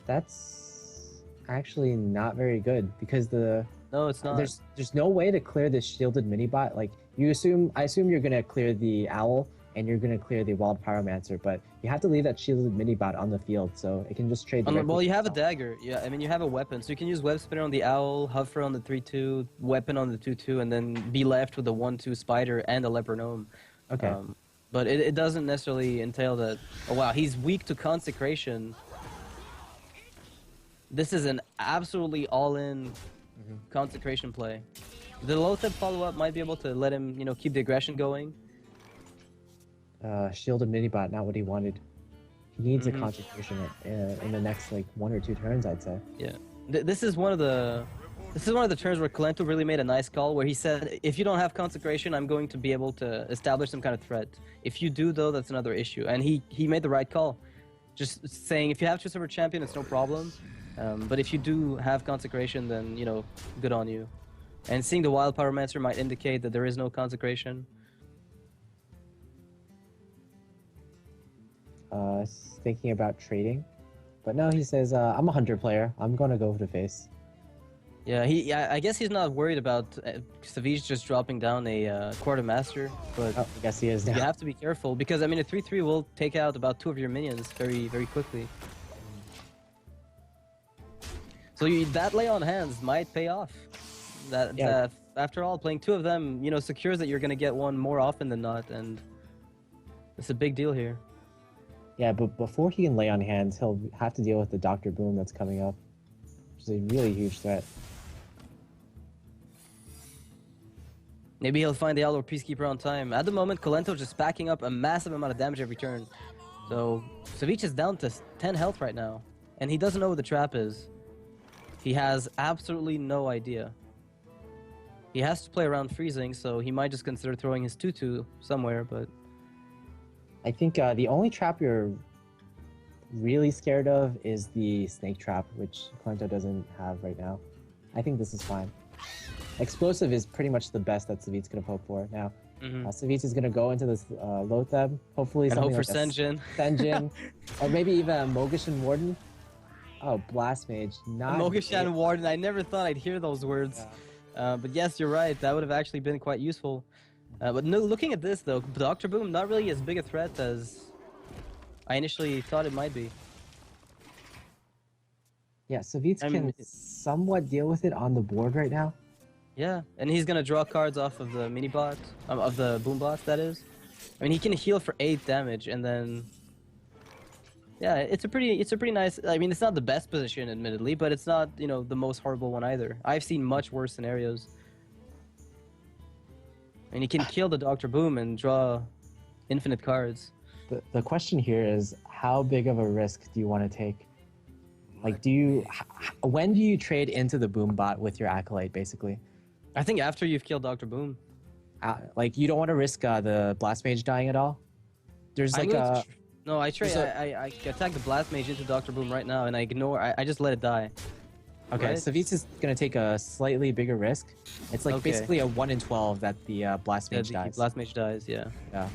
That's actually not very good because No, it's not. there's no way to clear this shielded mini bot. Like I assume you're gonna clear the owl and you're gonna clear the Wild Pyromancer, but you have to leave that shielded mini bot on the field so it can just trade. Well, you have a dagger. Yeah, I mean you have a weapon, so you can use Web Spinner on the owl, Huffer on the 3/2, weapon on the 2/2, and then be left with a 1/2 spider and a leper gnome. Okay. But it doesn't necessarily entail that. Oh wow, he's weak to consecration. This is an absolutely all-in consecration play. The Lotheb follow-up might be able to let him, keep the aggression going. Shielded mini bot, not what he wanted. He needs a consecration in the next like 1 or 2 turns, I'd say. Yeah, this is one of the turns where Kolento really made a nice call, where he said, if you don't have consecration, I'm going to be able to establish some kind of threat. If you do, though, that's another issue. And he made the right call. Just saying, if you have 2-server champion, it's no problem. But if you do have consecration, then, good on you. And seeing the Wild Pyromancer might indicate that there is no consecration. Thinking about trading. But no, he says, I'm a hunter player. I'm going to go for the face. Yeah, I guess he's not worried about Savjz just dropping down a Quartermaster, but I guess he is now. you have to be careful because, I mean, a 3/3 will take out about 2 of your minions very, very quickly. So that lay on hands might pay off. That after all, playing 2 of them, secures that you're going to get one more often than not, and it's a big deal here. Yeah, but before he can lay on hands, he'll have to deal with the Dr. Boom that's coming up, which is a really huge threat. Maybe he'll find the Owl or Peacekeeper on time. At the moment, Kolento just packing up a massive amount of damage every turn. So Savjz is down to 10 health right now, and he doesn't know what the trap is. He has absolutely no idea. He has to play around freezing, so he might just consider throwing his 2/2 somewhere, but... I think the only trap you're really scared of is the snake trap, which Kolento doesn't have right now. I think this is fine. Explosive is pretty much the best that Savjz could have hoped for. Now, Savjz is going to go into this Lotheb, hopefully and something hope for like Senjin. Senjin, or maybe even a Mogishan Warden. Oh, Blast Mage, not Mogishan Warden, I never thought I'd hear those words. Yeah. But yes, you're right, that would have actually been quite useful. But no, looking at this though, Dr. Boom not really as big a threat as I initially thought it might be. Yeah, Savjz can somewhat deal with it on the board right now. Yeah, and he's gonna draw cards off of the mini bot, of the boom bot, that is. I mean, he can heal for 8 damage, and then yeah, it's a pretty nice. I mean, it's not the best position, admittedly, but it's not the most horrible one either. I've seen much worse scenarios. And he can kill the Dr. Boom and draw infinite cards. The question here is, how big of a risk do you want to take? Like, when do you trade into the Boom bot with your Acolyte, basically? I think after you've killed Dr. Boom. Like, you don't want to risk the Blast Mage dying at all? There's like a... No, I attack the Blast Mage into Dr. Boom right now, and I just let it die. Okay, right? Savjz is going to take a slightly bigger risk. It's like basically a 1 in 12 that the Blast Mage dies. Blast Mage dies, yeah. Yeah.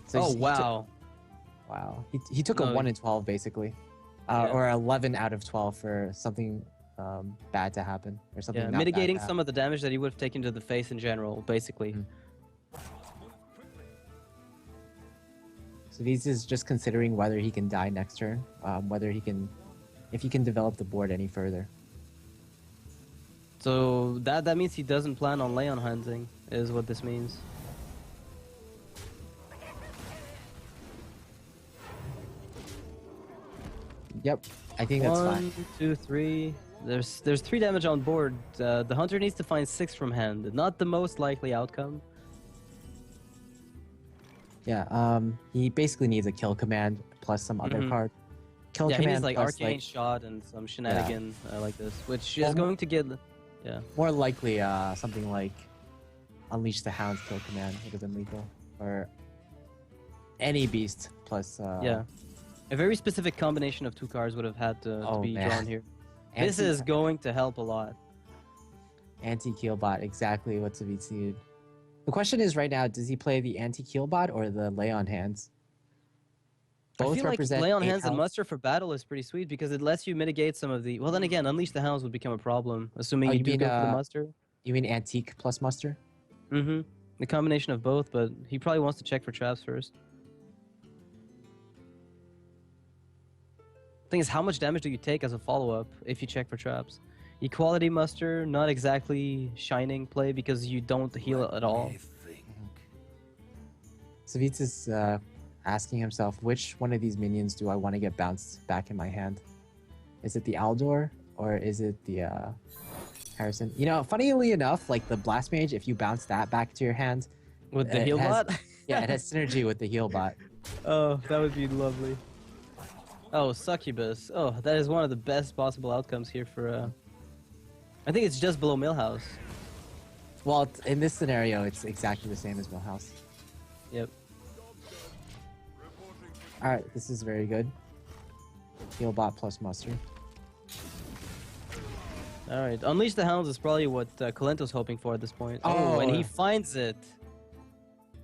So wow. Wow. He took a 1 in 12, basically. Yeah. or 11 out of 12 for something bad to happen or something. Yeah, not bad mitigating to some of the damage that he would have taken to the face in general, basically. Mm. So Savjz is just considering whether he can die next turn, if he can develop the board any further. So that means he doesn't plan on Leon hunting, is what this means. Yep, I think that's fine. 1, 2, 3. There's 3 damage on board. The hunter needs to find 6 from hand. Not the most likely outcome. Yeah, he basically needs a kill command plus some other card. Kill Yeah, he command needs like plus, arcane shot and some shenanigan like this, which is going to get. Yeah. More likely, something like Unleash the Hound's kill command would have been lethal, or any beast plus. Yeah, a very specific combination of 2 cards would have had to be drawn here. This is going to help a lot. Anti-Keelbot, exactly what Savjz needed. The question is right now, does he play the Anti-Keelbot or the Leon hands? I feel like represent Leon 8 Hands and health. Muster for battle is pretty sweet because it lets you mitigate some of the. Well, then again, Unleash the Hounds would become a problem, assuming you do mean, go for the Muster. You mean Antique plus Muster? Mm-hmm. The combination of both, but he probably wants to check for traps first. Thing is, how much damage do you take as a follow-up if you check for traps? Equality Muster, not exactly shining play because you don't heal at all. Savjz is asking himself, which one of these minions do I want to get bounced back in my hand? Is it the Aldor or is it the Harrison? You know, funnily enough, like the Blast Mage, if you bounce that back to your hand, With the heal bot? Yeah, it has synergy with the heal bot. Oh, that would be lovely. Oh, Succubus. Oh, that is one of the best possible outcomes here for... I think it's just below Millhouse. Well, in this scenario, it's exactly the same as Millhouse. Yep. Alright, this is very good. Heal bot plus Muster. Alright, Unleash the Hounds is probably what Kolento's hoping for at this point. Oh, and he finds it.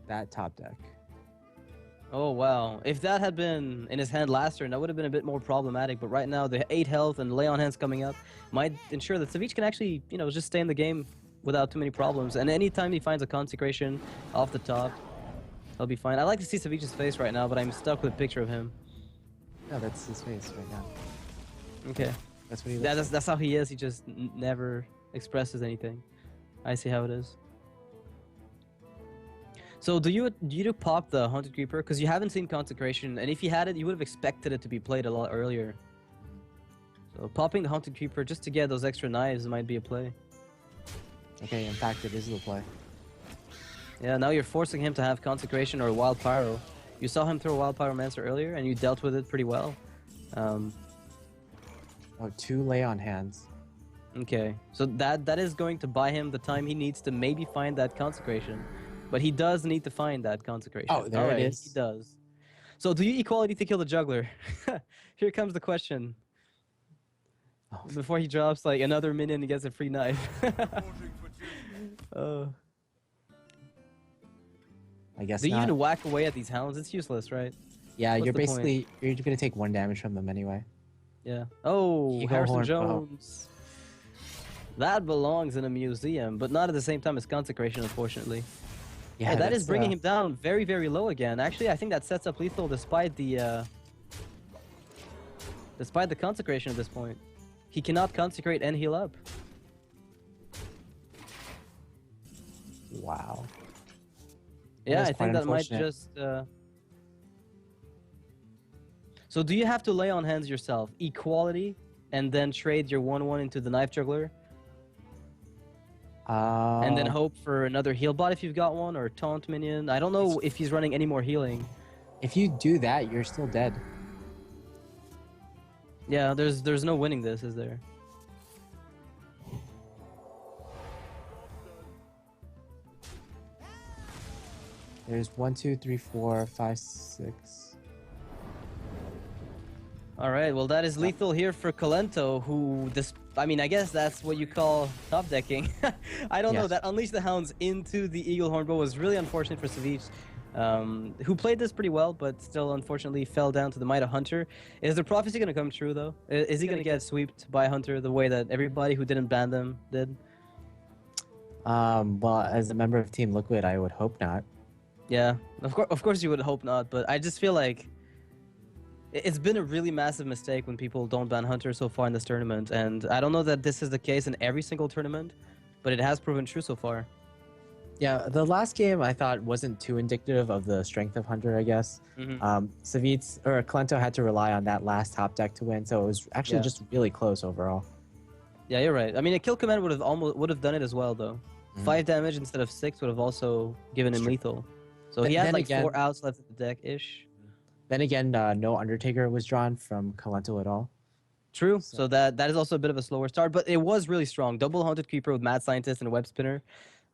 That top deck. Oh, wow. If that had been in his hand last turn, that would have been a bit more problematic. But right now, the 8 health and Leon Hands coming up might ensure that Savjz can actually, you know, just stay in the game without too many problems. And anytime he finds a Consecration off the top, he'll be fine. I like to see Savjz's face right now, but I'm stuck with a picture of him. No, that's his face right now. Okay. That's what he looks That's how he is. He just never expresses anything. I see how it is. So do you pop the Haunted Creeper? Because you haven't seen Consecration, and if you had it, you would have expected it to be played a lot earlier. So popping the Haunted Creeper just to get those extra knives might be a play. Okay, in fact, it is the play. Yeah, now you're forcing him to have Consecration or Wild Pyro. You saw him throw Wild Pyromancer earlier, and you dealt with it pretty well. Oh, 2 Leon Hands. Okay, so that is going to buy him the time he needs to maybe find that Consecration. But he does need to find that Consecration. Oh, there it is. He does. So do you equality to kill the Juggler? Here comes the question. Oh. Before he drops like another minion and gets a free knife. Oh. I guess Do you not. even whack away at these hounds? It's useless, right? Yeah, What's you're the basically you're gonna take 1 damage from them anyway. Yeah. Oh, Eagle Harrison Horn. Jones. That belongs in a museum, but not at the same time as Consecration, unfortunately. Yeah, Hey, that is that's, bringing him down very, very low again. Actually, I think that sets up lethal despite the Consecration at this point. He cannot consecrate and heal up. Wow. Yeah, is I quite think that might unfortunate. just... So do you have to lay on hands yourself, equality, and then trade your 1/1 into the Knife Juggler? And then hope for another heal bot if you've got one, or taunt minion. I don't know if he's running any more healing. If you do that, you're still dead. Yeah, there's no winning this, is there? There's 1, 2, 3, 4, 5, 6. All right, well that is lethal here for Kolento, who I mean, I guess that's what you call top decking. I don't know, Yes. that Unleash the Hounds into the Eagle Horn Bow was really unfortunate for Savjz. who played this pretty well, but still unfortunately fell down to the Might of Hunter. Is the prophecy going to come true, though? Is he going to get swept by Hunter the way that everybody who didn't ban them did? Well, as a member of Team Liquid, I would hope not. Yeah, of course you would hope not, but I just feel like it's been a really massive mistake when people don't ban Hunter so far in this tournament, and I don't know that this is the case in every single tournament, but it has proven true so far. Yeah, the last game I thought wasn't too indicative of the strength of Hunter, I guess. Savjz or Kolento had to rely on that last top deck to win, so it was actually just really close overall. Yeah, you're right. I mean, a kill command would have done it as well, though. 5 damage instead of 6 would have also given him lethal. So he had like 4 outs left in the deck ish. Then again, no Undertaker was drawn from Kolento at all. True. So that is also a bit of a slower start, but it was really strong. Double Haunted Creeper with Mad Scientist and a Web Spinner.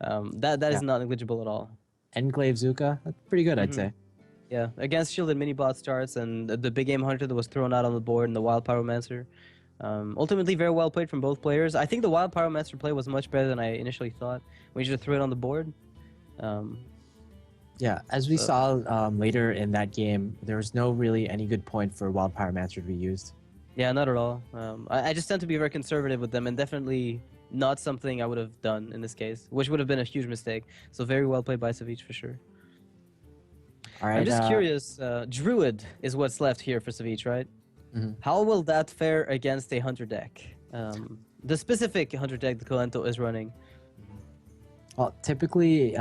That is not negligible at all. Englaive Zuka, that's pretty good, I'd say. Yeah, against shielded mini bot starts and the big game hunter that was thrown out on the board and the Wild Pyromancer. Ultimately, very well played from both players. I think the Wild Pyromancer play was much better than I initially thought. We should have threw it on the board. Yeah, as we saw later in that game, there was no really any good point for Wild Pyromancer to be used. Yeah, not at all. I just tend to be very conservative with them, and definitely not something I would have done in this case, which would have been a huge mistake. So very well played by Savjz for sure. All right, I'm just curious. Druid is what's left here for Savjz, right? How will that fare against a Hunter deck? The specific Hunter deck that Kolento is running. Well, typically,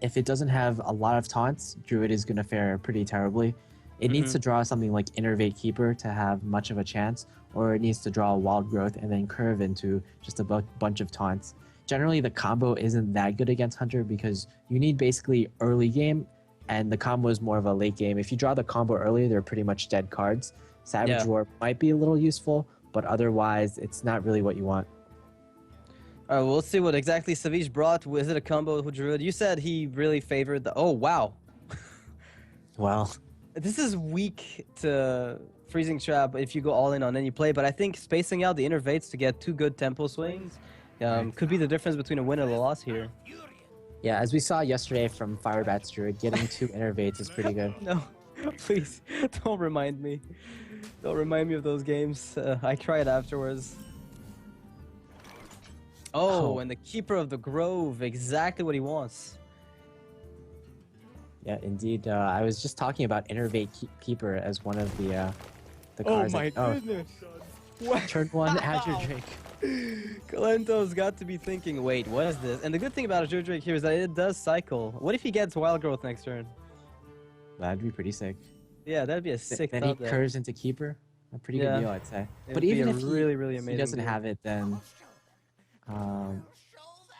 if it doesn't have a lot of taunts, Druid is going to fare pretty terribly. It needs to draw something like Innervate Keeper to have much of a chance, or it needs to draw a Wild Growth and then curve into just a bunch of taunts. Generally, the combo isn't that good against Hunter because you need basically early game, and the combo is more of a late game. If you draw the combo early, they're pretty much dead cards. Savage Warp might be a little useful, but otherwise, it's not really what you want. All right, well, let's see what exactly Savjz brought. Was it a combo with Druid? You said he really favored the... Oh, wow. Well... This is weak to Freezing Trap if you go all in on any play, but I think spacing out the Innervates to get 2 good tempo swings could be the difference between a win and a loss here. Yeah, as we saw yesterday from Firebat's Druid, getting 2 Innervates is pretty good. No, please, don't remind me. Don't remind me of those games. I cried afterwards. Oh, and the Keeper of the Grove, exactly what he wants. Yeah, indeed. I was just talking about Innervate Keeper as one of the cards. Oh my goodness! What? Turn 1 Azure Drake. Kolento's got to be thinking, wait, what is this? And the good thing about Azure Drake here is that it does cycle. What if he gets Wild Growth next turn? That'd be pretty sick. Yeah, that'd be a sick Then he curves into Keeper. A pretty good deal, I'd say. But even if he doesn't have it, then...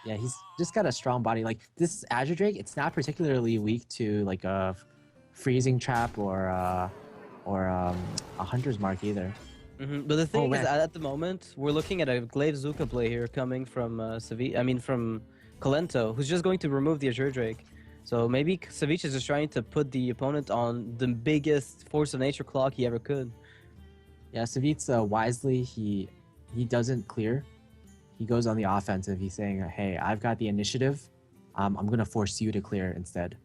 yeah, he's just got a strong body. Like, this Azure Drake, it's not particularly weak to, like, a Freezing Trap or a Hunter's Mark either. But the thing is, at the moment, we're looking at a Glaive Zuka play here coming from from Kolento, who's just going to remove the Azure Drake. So maybe Savjz is just trying to put the opponent on the biggest Force of Nature clock he ever could. Yeah, Savjz, wisely, he doesn't clear. He goes on the offensive. He's saying, hey, I've got the initiative. I'm going to force you to clear instead.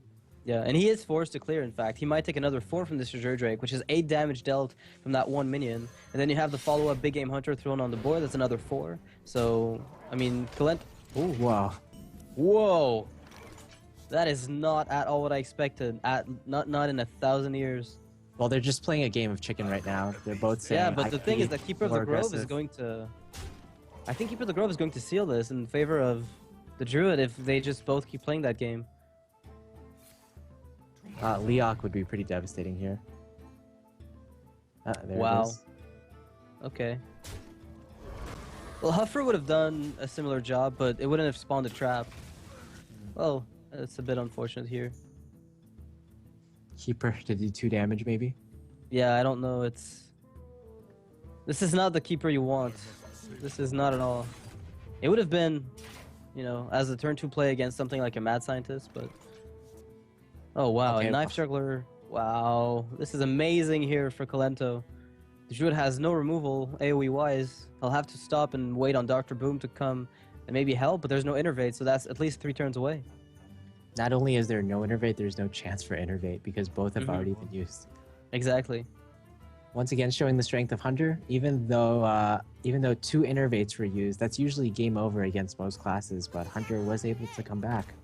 Yeah, and he is forced to clear, in fact. He might take another 4 from this Azure Drake, which is 8 damage dealt from that 1 minion. And then you have the follow-up Big Game Hunter thrown on the board. That's another 4. So, I mean, Kolento... Oh, wow. Whoa! That is not at all what I expected. Not in 1,000 years. Well, they're just playing a game of chicken right now. They're both saying... Yeah, but the thing is that Keeper of the Grove is going to... I think Keeper of the Grove is going to seal this in favor of the Druid if they just both keep playing that game. Leok would be pretty devastating here. There wow. It is. Okay. Well, Huffer would have done a similar job, but it wouldn't have spawned a trap. Well, it's a bit unfortunate here. Keeper to do 2 damage, maybe? Yeah, I don't know. This is not the Keeper you want. This is not at all. It would have been, you know, as a turn 2 play against something like a Mad Scientist, but... Oh, wow. Okay. A Knife Juggler. Wow. This is amazing here for Kolento. The Druid has no removal, AoE-wise. I'll have to stop and wait on Dr. Boom to come and maybe help, but there's no Innervate, so that's at least 3 turns away. Not only is there no innervate, there's no chance for innervate because both have already been used. Exactly. Once again, showing the strength of Hunter, even though 2 innervates were used, that's usually game over against most classes, but Hunter was able to come back.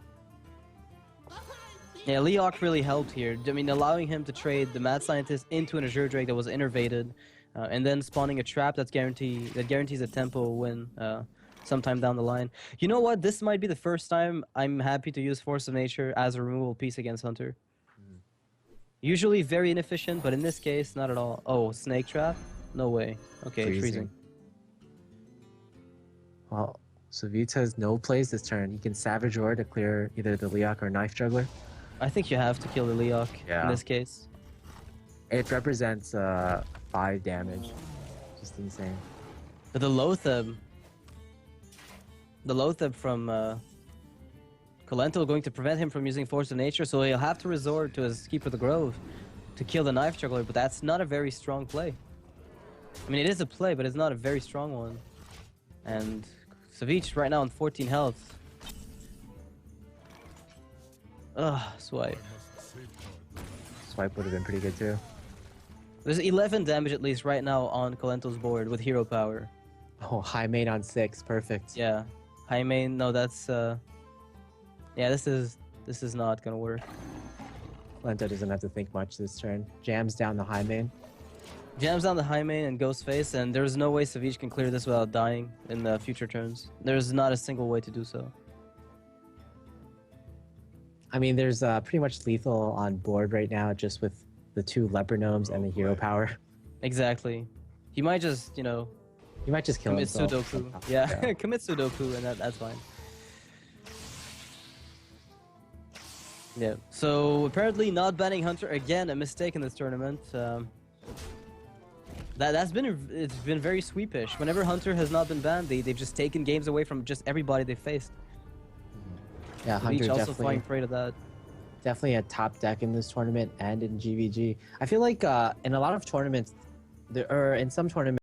Yeah, Leok really helped here. I mean, allowing him to trade the Mad Scientist into an Azure Drake that was innervated, and then spawning a trap that guarantees a tempo win sometime down the line. You know what? This might be the first time I'm happy to use Force of Nature as a removal piece against Hunter. Usually very inefficient, but in this case, not at all. Oh, Snake Trap? No way. Okay, freezing. Well, Savjz has no plays this turn. He can Savage Roar to clear either the Leok or Knife Juggler. I think you have to kill the Leok in this case. It represents 5 damage. Just insane. But the Loatheb from Kolento going to prevent him from using Force of Nature, so he'll have to resort to his Keeper of the Grove to kill the Knife Juggler, but that's not a very strong play. I mean, it is a play, but it's not a very strong one. And Savjz right now on 14 health. Ugh, swipe. Swipe would have been pretty good too. There's 11 damage at least right now on Kolento's board with hero power. Oh, high main on 6, perfect. Yeah, high main. No, that's yeah, this is not gonna work. Kolento doesn't have to think much this turn. Jams down the high main. Jams down the high main and Ghostface, and there's no way Savjz can clear this without dying in the future turns. There's not a single way to do so. I mean, there's pretty much lethal on board right now, just with the 2 Leper Gnomes and the hero power. Exactly. He might just, you know, He might just kill commit himself. Sudoku. Yeah, commit Sudoku, and that's fine. Yeah. So apparently, not banning Hunter again, a mistake in this tournament. It's been very sweepish. Whenever Hunter has not been banned, they've just taken games away from just everybody they faced. Yeah, Hunter also definitely falling prey to that. Definitely a top deck in this tournament and in GVG. I feel like in a lot of tournaments, in some tournaments.